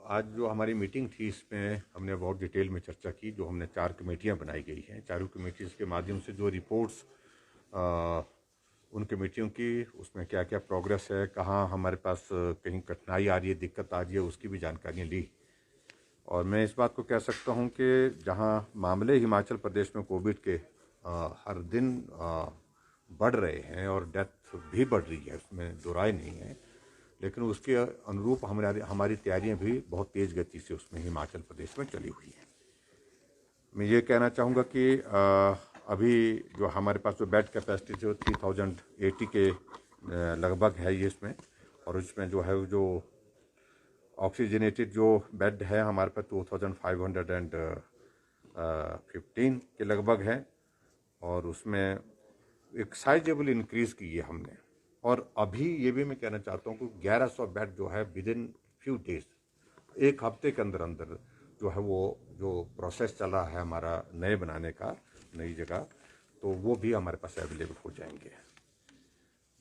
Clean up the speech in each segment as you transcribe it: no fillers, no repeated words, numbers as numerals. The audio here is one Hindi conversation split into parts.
आज जो हमारी मीटिंग थी इसमें हमने बहुत डिटेल में चर्चा की। जो हमने 4 कमेटियां बनाई गई हैं, चारों कमेटीज़ के माध्यम से जो रिपोर्ट्स उन कमेटियों की, उसमें क्या क्या प्रोग्रेस है, कहाँ हमारे पास कहीं कठिनाई आ रही है, दिक्कत आ रही है, उसकी भी जानकारियाँ ली। और मैं इस बात को कह सकता हूँ कि जहाँ मामले हिमाचल प्रदेश में कोविड के हर दिन बढ़ रहे हैं और डेथ भी बढ़ रही है, उसमें दो राय नहीं है, लेकिन उसके अनुरूप हमारी तैयारियां भी बहुत तेज़ गति से उसमें हिमाचल प्रदेश में चली हुई हैं। मैं ये कहना चाहूँगा कि अभी जो हमारे पास जो बेड कैपेसिटी जो 3080 के लगभग है ये इसमें, और उसमें जो है जो ऑक्सीजनेटेड जो बेड है हमारे पास 2515 के लगभग है, और उसमें एक साइजेबल इंक्रीज़ की है हमने। और अभी ये भी मैं कहना चाहता हूँ कि 1100 बेड जो है विद इन फ्यू डेज, एक हफ्ते के अंदर अंदर जो है वो जो प्रोसेस चल रहा है हमारा नए बनाने का, नई जगह, तो वो भी हमारे पास अवेलेबल हो जाएंगे।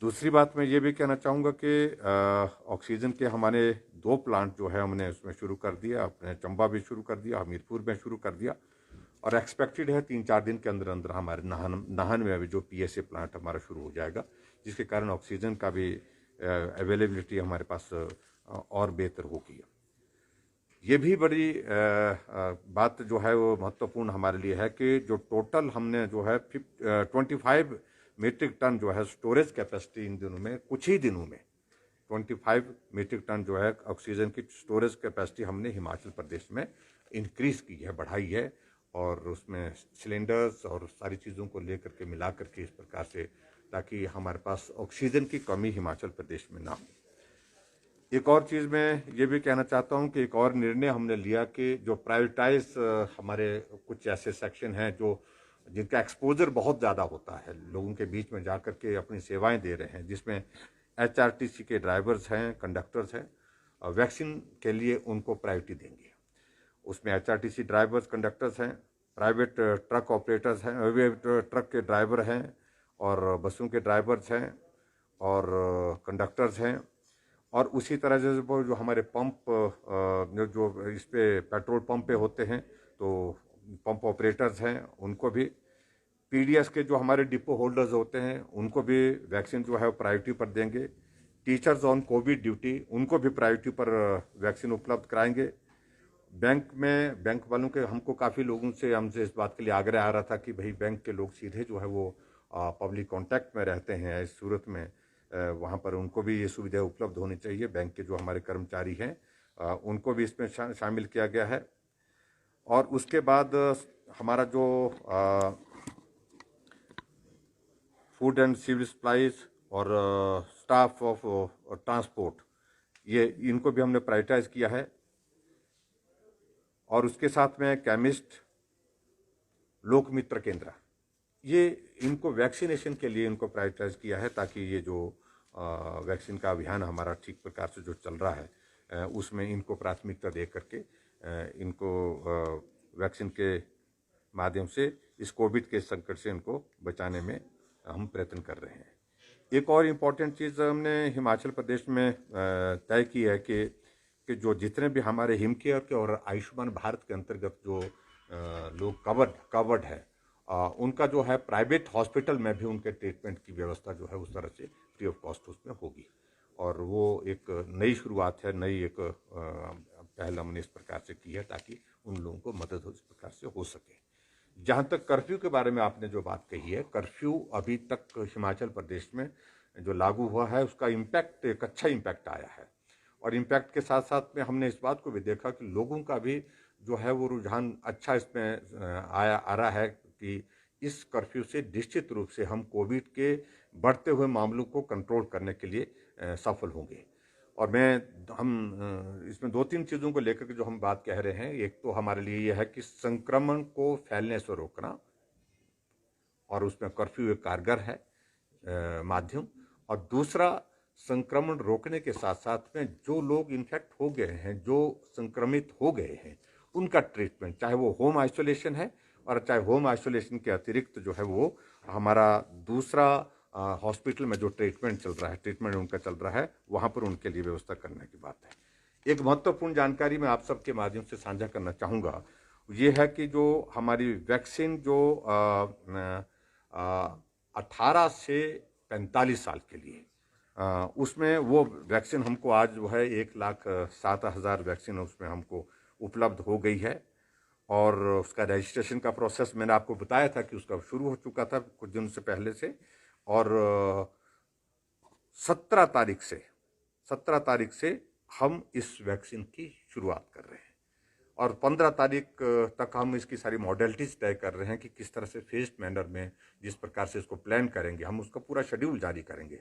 दूसरी बात मैं ये भी कहना चाहूँगा कि ऑक्सीजन के हमारे 2 प्लांट जो है हमने उसमें शुरू कर दिया, अपने चंबा भी शुरू कर दिया, हमीरपुर में शुरू कर दिया, और एक्सपेक्टेड है 3-4 दिन के अंदर अंदर हमारे नाहन में भी जो PSA प्लांट हमारा शुरू हो जाएगा, जिसके कारण ऑक्सीजन का भी अवेलेबिलिटी हमारे पास और बेहतर होगी। ये भी बड़ी बात जो है वो महत्वपूर्ण हमारे लिए है कि जो टोटल हमने जो है 25 मीट्रिक टन जो है स्टोरेज कैपेसिटी इन दिनों में, कुछ ही दिनों में 25 मीट्रिक टन जो है ऑक्सीजन की स्टोरेज कैपेसिटी हमने हिमाचल प्रदेश में इंक्रीज़ की है, बढ़ाई है, और उसमें सिलेंडर्स और सारी चीज़ों को लेकर के मिला करके इस प्रकार से, ताकि हमारे पास ऑक्सीजन की कमी हिमाचल प्रदेश में ना हो। एक और चीज़ मैं ये भी कहना चाहता हूँ कि एक और निर्णय हमने लिया कि जो प्राइवेटाइज हमारे कुछ ऐसे सेक्शन हैं जो जिनका एक्सपोजर बहुत ज़्यादा होता है, लोगों के बीच में जा कर के अपनी सेवाएं दे रहे हैं, जिसमें HRTC के ड्राइवर्स हैं, कंडक्टर्स हैं, वैक्सीन के लिए उनको प्रायोरिटी देंगे। उसमें HRTC ड्राइवर्स, कंडक्टर्स हैं, प्राइवेट ट्रक ऑपरेटर्स हैं, ट्रक के ड्राइवर हैं, और बसों के ड्राइवर्स हैं, और कंडक्टर्स हैं, और उसी तरह से जो हमारे पंप जो इस पे पेट्रोल पंप पे होते हैं, तो पंप ऑपरेटर्स हैं, उनको भी, PDS के जो हमारे डिपो होल्डर्स होते हैं उनको भी वैक्सीन जो है प्रायोरिटी पर देंगे। टीचर्स ऑन कोविड ड्यूटी, उनको भी प्रायोरिटी पर वैक्सीन उपलब्ध कराएंगे। बैंक में, बैंक वालों के हमको काफ़ी लोगों से हमसे इस बात के लिए आग्रह आ रहा था कि भाई बैंक के लोग सीधे जो है वो पब्लिक कांटेक्ट में रहते हैं, इस सूरत में वहाँ पर उनको भी ये सुविधा उपलब्ध होनी चाहिए। बैंक के जो हमारे कर्मचारी हैं उनको भी इसमें शामिल किया गया है। और उसके बाद हमारा जो फूड एंड सिविल सप्लाईज और स्टाफ ऑफ ट्रांसपोर्ट, ये इनको भी हमने प्रायोरिटाइज किया है। और उसके साथ में केमिस्ट, लोक मित्र केंद्र, ये इनको वैक्सीनेशन के लिए इनको प्रायोरिटाइज किया है, ताकि ये जो वैक्सीन का अभियान हमारा ठीक प्रकार से जो चल रहा है उसमें इनको प्राथमिकता दे करके इनको वैक्सीन के माध्यम से इस कोविड के संकट से इनको बचाने में हम प्रयत्न कर रहे हैं। एक और इम्पॉर्टेंट चीज़ हमने हिमाचल प्रदेश में तय की है कि जो जितने भी हमारे हिम केयर के और आयुष्मान भारत के अंतर्गत जो लोग कवर्ड है, उनका जो है प्राइवेट हॉस्पिटल में भी उनके ट्रीटमेंट की व्यवस्था जो है उस तरह से फ्री ऑफ कॉस्ट उसमें होगी। और वो एक नई शुरुआत है, नई एक पहल हमने इस प्रकार से की है, ताकि उन लोगों को मदद इस प्रकार से हो सके। जहाँ तक कर्फ्यू के बारे में आपने जो बात कही है, कर्फ्यू अभी तक हिमाचल प्रदेश में जो लागू हुआ है उसका इम्पैक्ट, एक अच्छा इम्पैक्ट आया है। और इम्पैक्ट के साथ साथ में हमने इस बात को भी देखा कि लोगों का भी जो है वो रुझान अच्छा इसमें आ रहा है कि इस कर्फ्यू से निश्चित रूप से हम कोविड के बढ़ते हुए मामलों को कंट्रोल करने के लिए सफल होंगे। और हम इसमें 2-3 चीज़ों को लेकर के जो हम बात कह रहे हैं, एक तो हमारे लिए यह है कि संक्रमण को फैलने से रोकना, और उसमें कर्फ्यू एक कारगर है माध्यम। और दूसरा, संक्रमण रोकने के साथ साथ में जो लोग इन्फेक्ट हो गए हैं, जो संक्रमित हो गए हैं, उनका ट्रीटमेंट, चाहे वो होम आइसोलेशन है और चाहे होम आइसोलेशन के अतिरिक्त जो है वो हमारा दूसरा हॉस्पिटल में जो ट्रीटमेंट चल रहा है, ट्रीटमेंट उनका चल रहा है, वहाँ पर उनके लिए व्यवस्था करने की बात है। एक महत्वपूर्ण जानकारी मैं आप सबके माध्यम से साझा करना चाहूँगा, ये है कि जो हमारी वैक्सीन जो 18 से 45 साल के लिए उसमें वो वैक्सीन हमको आज जो है 1,07,000 वैक्सीन उसमें हमको उपलब्ध हो गई है। और उसका रजिस्ट्रेशन का प्रोसेस मैंने आपको बताया था कि उसका शुरू हो चुका था कुछ दिन से पहले से। और 17 तारीख से हम इस वैक्सीन की शुरुआत कर रहे हैं और 15 तारीख तक हम इसकी सारी मॉडलिटीज तय कर रहे हैं कि किस तरह से फेस्ड मैनर में जिस प्रकार से इसको प्लान करेंगे, हम उसका पूरा शेड्यूल जारी करेंगे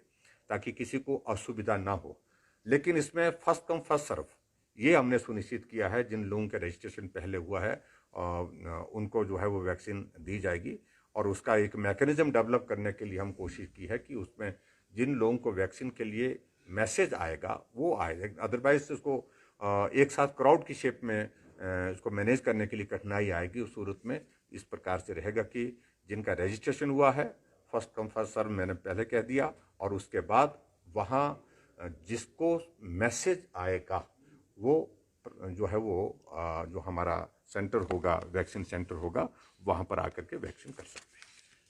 ताकि किसी को असुविधा ना हो। लेकिन इसमें फर्स्ट कम फर्स्ट सर्व ये हमने सुनिश्चित किया है। जिन लोगों का रजिस्ट्रेशन पहले हुआ है उनको जो है वो वैक्सीन दी जाएगी और उसका एक मैकेनिज्म डेवलप करने के लिए हम कोशिश की है कि उसमें जिन लोगों को वैक्सीन के लिए मैसेज आएगा वो आएगा। अदरवाइज उसको एक साथ क्राउड की शेप में इसको मैनेज करने के लिए कठिनाई आएगी। उस सूरत में इस प्रकार से रहेगा कि जिनका रजिस्ट्रेशन हुआ है फर्स्ट कम फर्स्ट सर्व मैंने पहले कह दिया, और उसके बाद वहाँ जिसको मैसेज आएगा वो जो है वो जो हमारा सेंटर होगा, वैक्सीन सेंटर होगा, वहाँ पर आकर के वैक्सीन कर सकते हैं।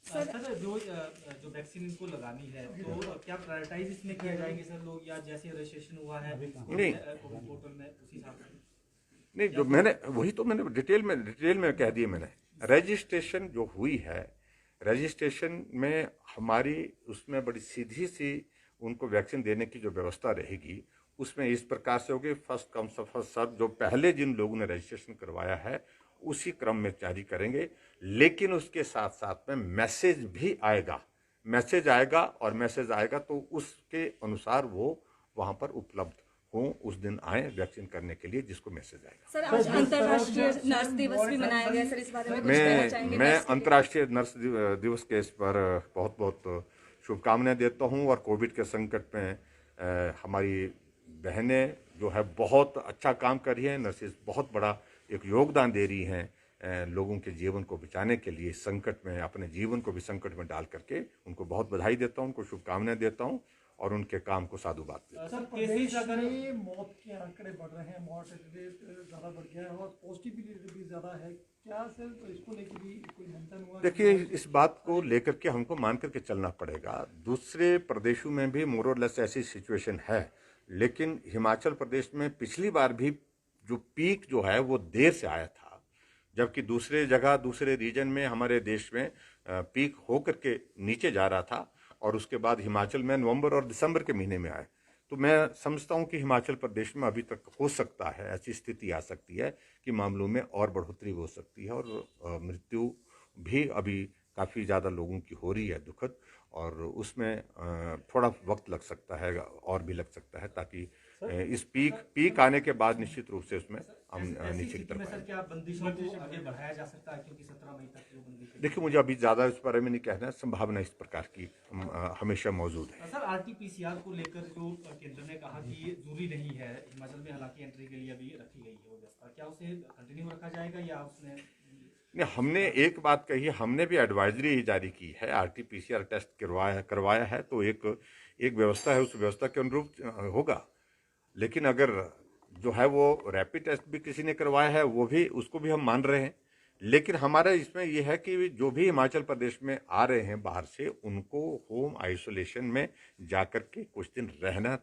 सर जो वैक्सीन इनको लगानी है तो क्या प्रायोरिटाइज इसमें किए जाएंगे सर लोग, या जैसे रजिस्ट्रेशन हुआ है नहीं पोर्टल में उसी हिसाब से? नहीं, जो मैंने वही तो मैंने डिटेल में कह दिया। मैंने रजिस्ट्रेशन जो हुई है, रजिस्ट्रेशन में हमारी उसमें बड़ी सीधी सी उनको वैक्सीन देने की जो व्यवस्था रहेगी उसमें इस प्रकार से होगी, फर्स्ट कम फर्स्ट सर्व। जो पहले जिन लोगों ने रजिस्ट्रेशन करवाया है उसी क्रम में जारी करेंगे, लेकिन उसके साथ साथ में मैसेज भी आएगा। मैसेज आएगा और मैसेज आएगा तो उसके अनुसार वो वहाँ पर उपलब्ध हों, उस दिन आए वैक्सीन करने के लिए जिसको मैसेज आएगा। सर, आज अंतर्राष्ट्रीय नर्स दिवस भी मनाया गया, सर इस बारे में कुछ कहना चाहेंगे? मैं अंतर्राष्ट्रीय नर्स दिवस के इस पर बहुत बहुत शुभकामनाएं देता हूं। और कोविड के संकट में हमारी बहनें जो है बहुत अच्छा काम कर रही हैं, नर्सेज बहुत बड़ा एक योगदान दे रही हैं लोगों के जीवन को बचाने के लिए। संकट में अपने जीवन को भी संकट में डाल करके उनको बहुत बधाई देता हूं, उनको शुभकामनाएं देता हूं और उनके काम को साधुवाद देता हूं। सर, प्रदेश में मौत के आंकड़े बढ़ रहे हैं, मॉर्टेलिटी रेट ज़्यादा बढ़ गया है और पॉजिटिविटी भी ज़्यादा है, क्या सर इसको लेकर भी कोई मंथन हुआ? देखिए, इस बात को लेकर के हमको मान करके चलना पड़ेगा। दूसरे प्रदेशों में भी मोर और लेस ऐसी सिचुएशन है, लेकिन हिमाचल प्रदेश में पिछली बार भी जो पीक जो है वो देर से आया था, जबकि दूसरे जगह दूसरे रीजन में हमारे देश में पीक होकर के नीचे जा रहा था और उसके बाद हिमाचल में नवंबर और दिसंबर के महीने में आए। तो मैं समझता हूं कि हिमाचल प्रदेश में अभी तक हो सकता है, ऐसी स्थिति आ सकती है कि मामलों में और बढ़ोतरी हो सकती है और मृत्यु भी अभी काफ़ी ज़्यादा लोगों की हो रही है, दुखद, और उसमें थोड़ा वक्त लग सकता है और भी लग सकता है, ताकि इस पीक आने के बाद निश्चित रूप से उसमें हम नीचे की तरफ सर क्या बंदिशों को आगे बढ़ाया जा सकता है, क्योंकि 17 मई तक वो बंदिश? देखिए, मुझे अभी ज़्यादा इस बारे में नहीं कहना है। संभावना इस प्रकार की हमेशा मौजूद है। सर RT-PCR को लेकर जो केंद्र ने कहा कि ये जरूरी नहीं है, हिमाचल में हालांकि एंट्री के लिए अभी रखी गई है वो व्यवस्था, क्या उसे कंटिन्यू रखा जाएगा या उसने? नहीं, हमने एक बात कही, हमने भी एडवाइजरी जारी की है। RT-PCR टेस्ट करवाया है तो एक व्यवस्था है, उस व्यवस्था के अनुरूप होगा। लेकिन अगर जो है वो रैपिड टेस्ट भी किसी ने करवाया है वो भी, उसको भी हम मान रहे हैं। लेकिन हमारा इसमें यह है कि जो भी हिमाचल प्रदेश में आ रहे हैं बाहर से, उनको होम आइसोलेशन में जाकर के कुछ दिन रहना